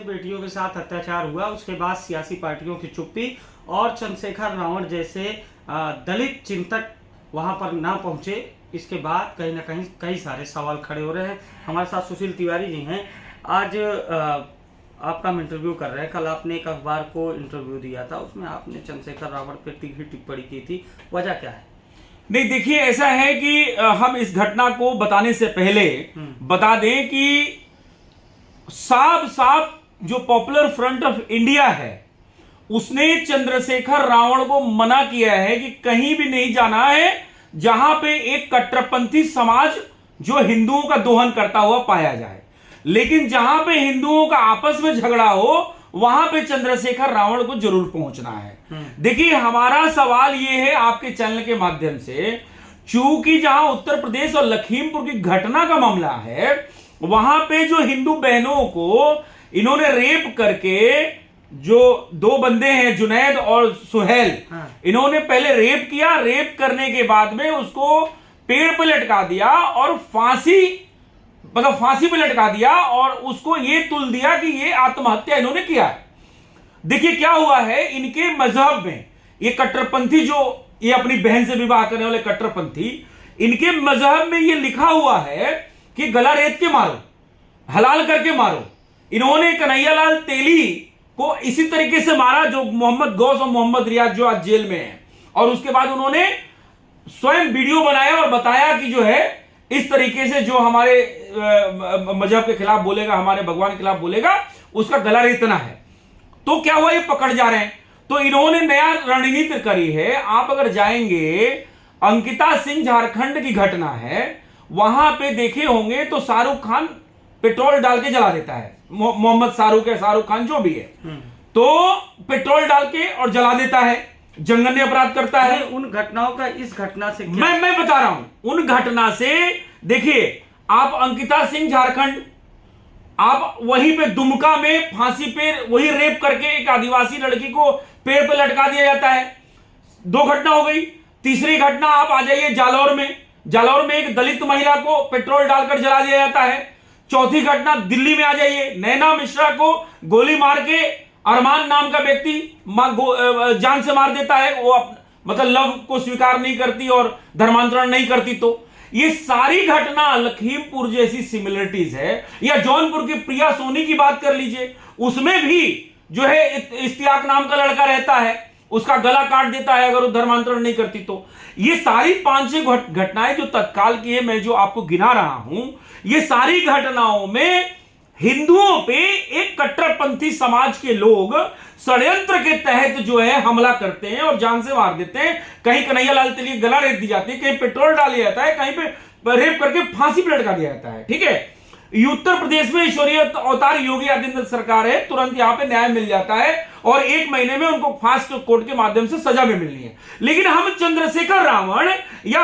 बेटियों के साथ अत्याचार हुआ, उसके बाद सियासी पार्टियों की चुप्पी और चंद्रशेखर रावण जैसे दलित चिंतक वहां पर ना पहुंचे। इसके बाद कहीं ना कहीं कई सारे सवाल खड़े हो रहे हैं। हमारे साथ सुशील तिवारी जी हैं। आज आपका हम इंटरव्यू कर रहे हैं। कल आपने एक अखबार को इंटरव्यू दिया था, उसमें आपने चंद्रशेखर रावण पर तीखी टिप्पणी की थी, वजह क्या है? नहीं, देखिए, ऐसा है कि हम इस घटना को बताने से पहले बता दें कि साफ साफ जो पॉपुलर फ्रंट ऑफ इंडिया है उसने चंद्रशेखर रावण को मना किया है कि कहीं भी नहीं जाना है जहां पे एक कट्टरपंथी समाज जो हिंदुओं का दोहन करता हुआ पाया जाए। लेकिन जहां पे हिंदुओं का आपस में झगड़ा हो वहां पे चंद्रशेखर रावण को जरूर पहुंचना है। देखिए, हमारा सवाल यह है आपके चैनल के माध्यम से, चूंकि जहां उत्तर प्रदेश और लखीमपुर की घटना का मामला है वहां पे जो हिंदू बहनों को इन्होंने रेप करके, जो दो बंदे हैं जुनैद और सुहेल, इन्होंने पहले रेप किया, रेप करने के बाद में उसको पेड़ पे लटका दिया और फांसी पे लटका दिया और उसको ये तुल दिया कि ये आत्महत्या इन्होंने किया। देखिए क्या हुआ है, इनके मजहब में ये कट्टरपंथी, जो ये अपनी बहन से विवाह करने वाले कट्टरपंथी, इनके मजहब में ये लिखा हुआ है कि गला रेत के मारो, हलाल करके मारो। इन्होंने कन्हैयालाल तेली को इसी तरीके से मारा, जो मोहम्मद गौस और मोहम्मद रियाज जो आज जेल में है, और उसके बाद उन्होंने स्वयं वीडियो बनाया और बताया कि जो है इस तरीके से जो हमारे मजहब के खिलाफ बोलेगा, हमारे भगवान के खिलाफ बोलेगा, उसका गला रेतना है। तो क्या हुआ, ये पकड़ जा रहे हैं। तो इन्होंने नया रणनीति करी है। आप अगर जाएंगे, अंकिता सिंह झारखंड की घटना है, वहां पे देखे होंगे तो शाहरुख खान पेट्रोल डाल के जला देता है, मोहम्मद शाहरुख खान जो भी है, तो पेट्रोल डाल के और जला देता है, जंगन्य अपराध करता है। उन घटनाओं का इस घटना से क्या? मैं बता रहा हूं उन घटना से। देखिए, आप अंकिता सिंह झारखंड, आप वहीं पे दुमका में फांसी पे वही रेप करके एक आदिवासी लड़की को पेड़ पे लटका दिया जाता है। दो घटना हो गई। तीसरी घटना आप आ जाइए जालौर में एक दलित महिला को पेट्रोल डालकर जला दिया जाता है। चौथी घटना दिल्ली में आ जाइए, नैना मिश्रा को गोली मार के अरमान नाम का व्यक्ति जान से मार देता है। वो मतलब लव को स्वीकार नहीं करती और धर्मांतरण नहीं करती। तो ये सारी घटना लखीमपुर जैसी सिमिलरिटीज है। या जौनपुर की प्रिया सोनी की बात कर लीजिए, उसमें भी जो है इश्तियाक नाम का लड़का रहता है, उसका गला काट देता है अगर वो धर्मांतरण नहीं करती। तो ये सारी 5-6 घटनाएं जो तत्काल की है, मैं जो आपको गिना रहा हूं, ये सारी घटनाओं में हिंदुओं पे एक कट्टरपंथी समाज के लोग षड्यंत्र के तहत जो है हमला करते हैं और जान से मार देते हैं। कहीं कन्हैयालाल तेली गला रेत दी जाती है, कहीं पेट्रोल डाल दिया जाता है, कहीं पे रेप करके फांसी पे लटका दिया जाता है। ठीक है, उत्तर प्रदेश में ईश्वरीय अवतार योगी आदित्यनाथ सरकार है, तुरंत यहां पे न्याय मिल जाता है और 1 महीने में उनको फास्ट कोर्ट के माध्यम से सजा भी मिलनी है। लेकिन हम चंद्रशेखर रावण या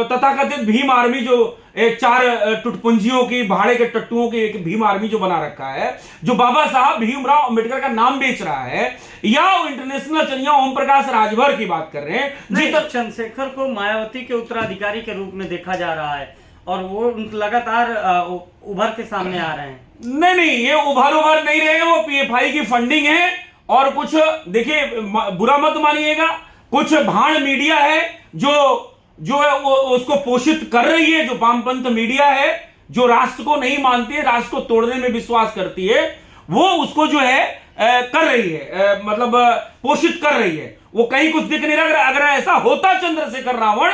तथाकथित भीम आर्मी, जो 4 टुटपुंजियों की, भाड़े के टट्टुओं की एक भीम आर्मी जो बना रखा है, जो बाबा साहब भीमराव अंबेडकर का नाम बेच रहा है, या इंटरनेशनल चलिया ओम प्रकाश राजभर की बात कर रहे हैं। जी, तो चंद्रशेखर को मायावती के उत्तराधिकारी के रूप में देखा जा रहा है और वो लगातार उभर के सामने आ रहे हैं। नहीं, ये उभर नहीं रहे, वो पीएफआई की फंडिंग है। और कुछ देखिए, बुरा मत मानिएगा, कुछ भाड़ मीडिया है जो है वो उसको पोषित कर रही है, जो वामपंथ मीडिया है, जो राष्ट्र को नहीं मानती है, राष्ट्र को तोड़ने में विश्वास करती है, वो उसको जो है कर रही है, मतलब पोषित कर रही है। वो कहीं कुछ दिख नहीं रहा। अगर ऐसा होता चंद्रशेखर रावण,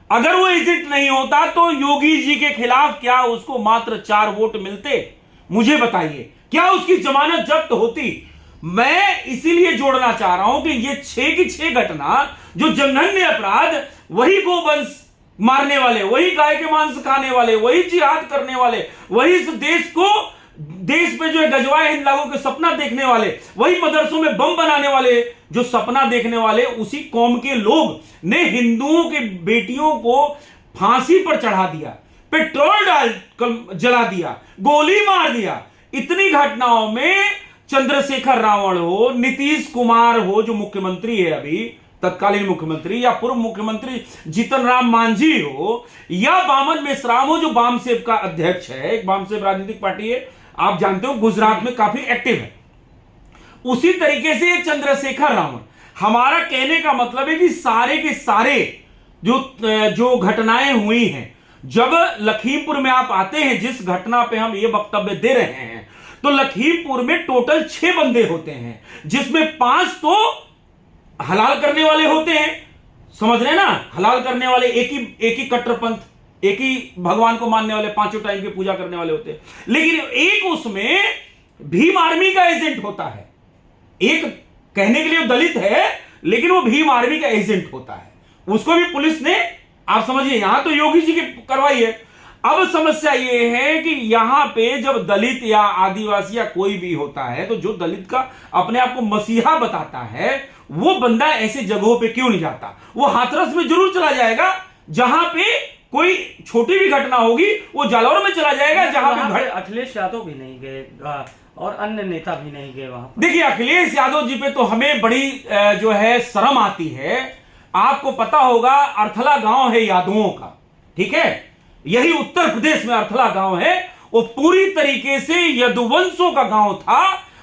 अगर वो एग्जिट नहीं होता तो योगी जी के खिलाफ क्या उसको मात्र 4 वोट मिलते? मुझे बताइए, क्या उसकी जमानत जब्त होती? मैं इसीलिए जोड़ना चाह रहा हूं कि ये 6 की 6 घटना, जो जघन्य अपराध, वही गोवंश मारने वाले, वही गाय के मांस खाने वाले, वही जिहाद करने वाले, वही इस देश पे जो है गजवाए हिंद लागू के सपना देखने वाले, वही मदरसों में बम बनाने वाले जो सपना देखने वाले, उसी कौम के लोग ने हिंदुओं के बेटियों को फांसी पर चढ़ा दिया, पेट्रोल डाल जला दिया, गोली मार दिया। इतनी घटनाओं में चंद्रशेखर रावण हो, नीतीश कुमार हो जो मुख्यमंत्री है अभी, तत्कालीन मुख्यमंत्री, या पूर्व मुख्यमंत्री जीतन राम मांझी हो, या बामन मेश्राम हो जो वामसेव का अध्यक्ष है, एक वामसेव राजनीतिक पार्टी है, आप जानते हो गुजरात में काफी एक्टिव है। उसी तरीके से ये चंद्रशेखर रावण, हमारा कहने का मतलब है कि सारे के सारे जो घटनाएं हुई हैं, जब लखीमपुर में आप आते हैं, जिस घटना पे हम ये वक्तव्य दे रहे हैं, तो लखीमपुर में टोटल 6 बंदे होते हैं, जिसमें 5 तो हलाल करने वाले होते हैं, समझ रहे हैं ना, हलाल करने वाले, एक ही कट्टरपंथ, एक ही भगवान को मानने वाले, 5 टाइम की पूजा करने वाले होते हैं। लेकिन एक उसमें भीम आर्मी का एजेंट होता है, एक कहने के लिए दलित है लेकिन वो भीम आर्मी का एजेंट होता है, उसको भी पुलिस ने, आप समझिए, यहां तो योगी जी की करवाई है। अब समस्या ये है कि यहां पे जब दलित या आदिवासी या कोई भी होता है, तो जो दलित का अपने आप को मसीहा बताता है, वो बंदा ऐसे जगहों पे क्यों नहीं जाता? वो हाथरस में जरूर चला जाएगा, जहां पे कोई छोटी भी घटना होगी, वो जालौर में चला जाएगा, जहां पे अखिलेश यादव भी नहीं गए और अन्य नेता भी नहीं गए वहां। देखिए, अखिलेश यादव जी पे तो हमें बड़ी जो है शर्म आती है। आपको पता होगा, अर्थला गांव है यादवों का, ठीक है, यही उत्तर प्रदेश में अर्थला गांव है, वो पूरी तरीके से यदुवंशों का गांव था,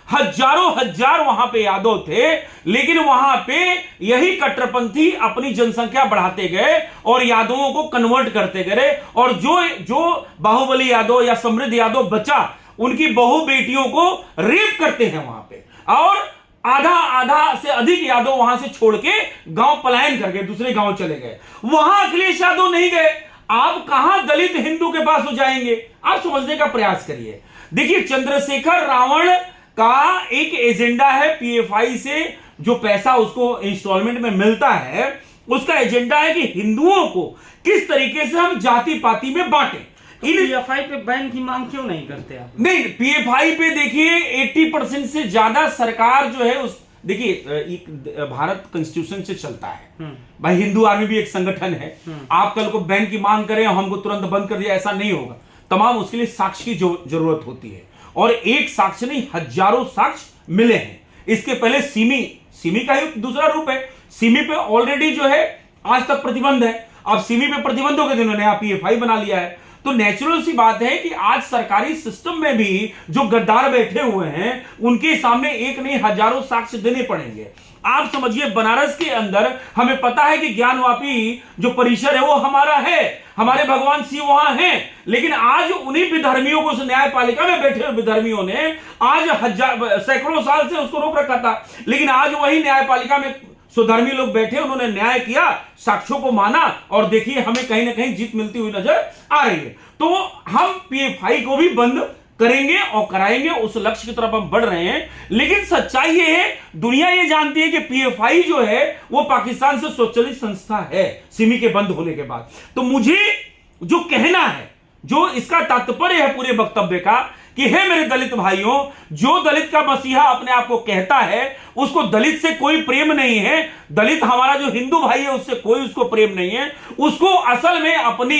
हजारों हजार वहां पे यादव थे, लेकिन वहां पे यही कट्टरपंथी अपनी जनसंख्या बढ़ाते गए और यादवों को कन्वर्ट करते गए, और जो बाहुबली यादव या समृद्ध यादव बचा, उनकी बहु बेटियों को रेप करते हैं वहां पे, और आधा से अधिक यादव वहां से छोड़ के गांव पलायन करके दूसरे गांव चले गए। वहां अखिलेश यादव नहीं गए। आप कहां दलित हिंदू के पास हो जाएंगे? आप समझने का प्रयास करिए। देखिए, चंद्रशेखर रावण का एक एजेंडा है, पीएफआई से जो पैसा उसको इंस्टॉलमेंट में मिलता है, उसका एजेंडा है कि हिंदुओं को किस तरीके से हम जाति पाति में बांटें। पीएफआई पे बैन की मांग क्यों नहीं करते आप? नहीं, पीएफआई पे देखिए 80% से ज्यादा सरकार जो है उस, देखिए, भारत कॉन्स्टिट्यूशन से चलता है भाई, हिंदू आर्मी भी एक संगठन है। आप कल को बैन की मांग करें, हमको तुरंत बंद कर दिया, ऐसा नहीं होगा। तमाम उसके लिए साक्ष्य की जरूरत होती है, और एक साक्ष्य नहीं, हजारों साक्ष्य मिले हैं। इसके पहले सिमी का ही दूसरा रूप है। सिमी पे ऑलरेडी जो है आज तक प्रतिबंध है, अब सिमी पे प्रतिबंधों के दिन नया पीएफआई बना लिया है। तो नेचुरल सी बात है कि आज सरकारी सिस्टम में भी जो गद्दार बैठे हुए हैं, उनके सामने एक नहीं हजारों साक्ष्य देने पड़ेंगे। आप समझिए, बनारस के अंदर हमें पता है कि ज्ञानवापी जो परिसर है वो हमारा है, हमारे भगवान शिव वहां हैं, लेकिन आज उन्हीं विधर्मियों को, उस न्यायपालिका में बैठे हुए विधर्मियों ने आज सैकड़ों साल से उसको रोक रखा था, लेकिन आज वही न्यायपालिका में सुधर्मी लोग बैठे, उन्होंने न्याय किया, साक्ष्यों को माना, और देखिए हमें कहीं ना कहीं जीत मिलती हुई नजर आ रही है। तो हम पीएफआई को भी बंद करेंगे और कराएंगे, उस लक्ष्य की तरफ हम बढ़ रहे हैं। लेकिन सच्चाई ये है, दुनिया ये जानती है कि पीएफआई जो है वो पाकिस्तान से स्वचालित संस्था है सिमी के बंद होने के बाद। तो मुझे जो कहना है, जो इसका तात्पर्य है पूरे वक्तव्य का, कि हे मेरे दलित भाइयों, जो दलित का मसीहा अपने आप को कहता है, उसको दलित से कोई प्रेम नहीं है। दलित हमारा जो हिंदू भाई है, उससे कोई उसको प्रेम नहीं है। उसको असल में अपनी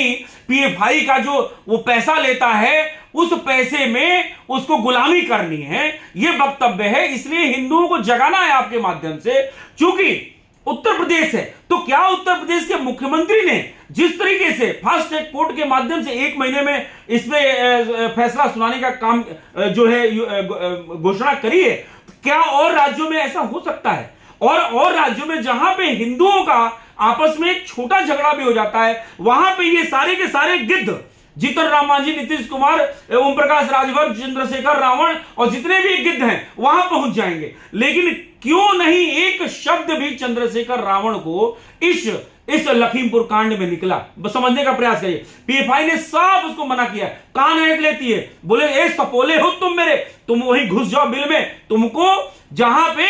पीएफआई का जो वो पैसा लेता है, उस पैसे में उसको गुलामी करनी है, ये वक्तव्य है। इसलिए हिंदुओं को जगाना है आपके माध्यम से। चूंकि उत्तर प्रदेश है, तो क्या उत्तर प्रदेश के मुख्यमंत्री ने जिस तरीके से फास्ट ट्रैक कोर्ट के माध्यम से 1 महीने में इसमें फैसला सुनाने का काम जो है घोषणा करी है, क्या और राज्यों में ऐसा हो सकता है? और राज्यों में जहां पे हिंदुओं का आपस में एक छोटा झगड़ा भी हो जाता है, वहां पे ये सारे के सारे गिद्ध, जीतन राम मांझी, नीतीश कुमार, ओम प्रकाश राजभर, चंद्रशेखर रावण और जितने भी गिद्ध हैं वहां पहुंच जाएंगे। लेकिन क्यों नहीं एक शब्द भी चंद्रशेखर रावण को इस लखीमपुर कांड में निकला? बस समझने का प्रयास करिए। पीएफआई ने साफ उसको मना किया, कान ऐंठ लेती है, बोले ए सपोले हो तुम मेरे, तुम वहीं घुस जाओ बिल में। तुमको जहां पे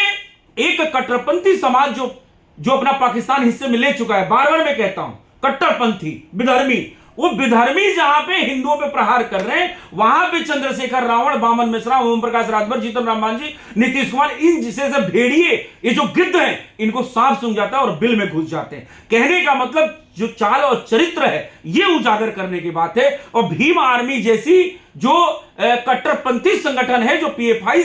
एक कट्टरपंथी समाज जो अपना पाकिस्तान हिस्से में ले चुका है, बार बार मैं कहता हूं, कट्टरपंथी विधर्मी, वो विधर्मी जहां पे हिंदुओं पे प्रहार कर रहे हैं, वहां पे चंद्रशेखर रावण, बामन मिश्रा, ओम प्रकाश राजभर, जीतन राम मांझी, नीतीश कुमार, इन जैसे भेड़िए, ये जो गिद्ध हैं, इनको सांप सूंघ जाता है और बिल में घुस जाते हैं। कहने का मतलब जो चाल और चरित्र है ये उजागर करने की बात है। और भीम आर्मी जैसी जो कट्टरपंथी संगठन है, जो पीएफआई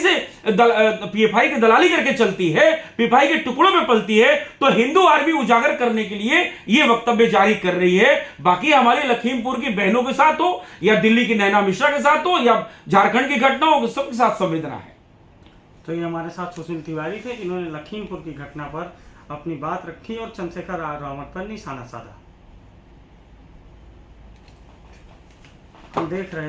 पीएफआई की दलाली करके चलती है, पीएफआई के टुकड़ों में पलती है, तो हिंदू आर्मी उजागर करने के लिए ये वक्तव्य जारी कर रही है। बाकी हमारे लखीमपुर की बहनों के साथ हो या दिल्ली की नैना मिश्रा के साथ हो या झारखंड की घटना हो, सबके साथ संवेदना है। तो ये हमारे साथ सुशील तिवारी थे, जिन्होंने लखीमपुर की घटना पर अपनी बात रखी और चंद्रशेखर रावत पर निशाना साधा। हम देख रहे